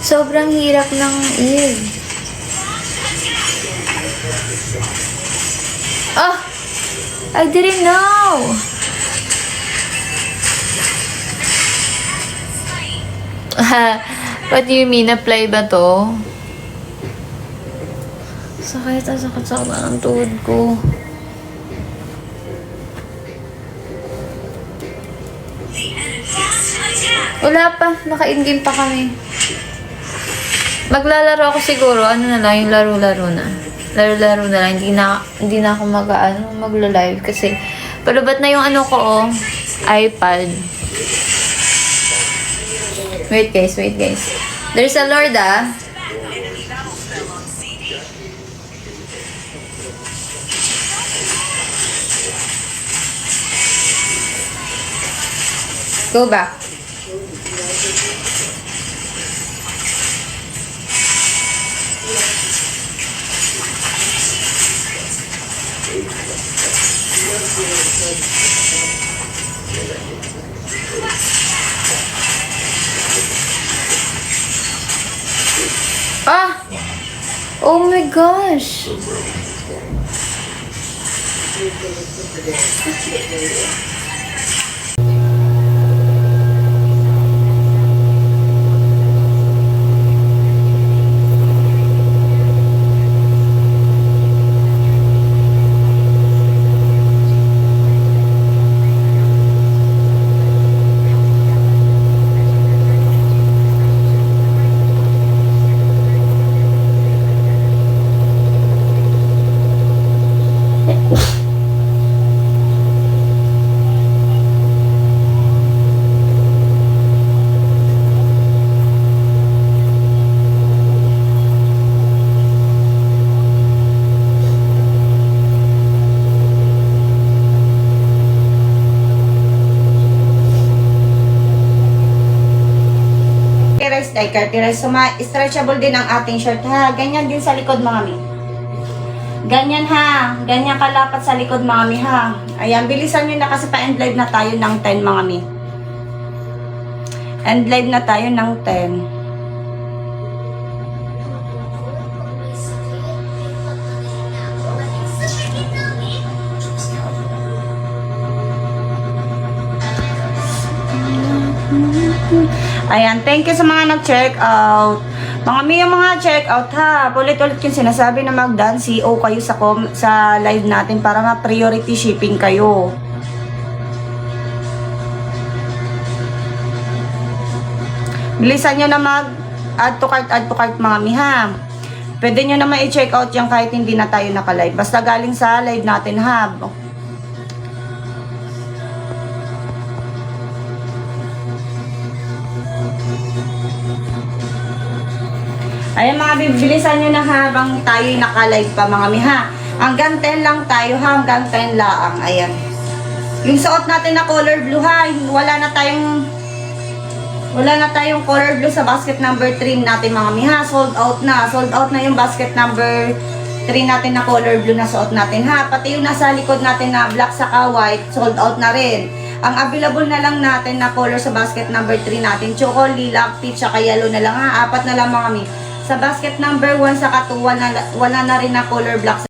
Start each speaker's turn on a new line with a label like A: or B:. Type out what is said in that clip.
A: Sobrang hirap ng Eve. Oh! I didn't know! What do you mean? Apply ba to? Sakit na ng tuhod ko. Wala pa. Naka-in-game pa kami. Maglalaro ako siguro. Ano na lang, yung laro-laro na. Laro-laro na lang. Hindi na ako magla-live kasi palubat na yung ano ko, oh. iPad. Wait guys. There's a Lord, ah. Go back. Ah! Oh my gosh!
B: Curtis, stretchable din ang ating shirt ha. Ganyan din sa likod mga mi. Ganyan ha. Ganyan kalapat sa likod mga mi ha. Ayan, bilisan nyo na kasi pa-end live na tayo ng 10 mga mi. End live na tayo ng 10. Ayan, thank you sa mga nag-check out. Mga may mga check out ha. Ulit-ulit yung sinasabi na mag-done CO kayo sa live natin para ma-priority shipping kayo. Bilisan nyo na mag-add to cart mga mi ha. Pwede nyo naman i-check out yan kahit hindi na tayo naka-live. Basta galing sa live natin ha. Ayan mga bibilisan nyo na habang tayo'y naka-live pa mga miha. Hanggang 10 lang tayo ha, hanggang 10 laang. Ayan. Yung suot natin na color blue ha, wala na tayong color blue sa basket number 3 natin mga miha. Sold out na yung basket number 3 natin na color blue na suot natin ha. Pati yung nasa likod natin na black saka white, sold out na rin. Ang available na lang natin na color sa basket number 3 natin, choco, lilac, peach, saka yellow na lang ha. 4 na lang mga mi. Sa basket number 1 saka 2, wala na rin na color black.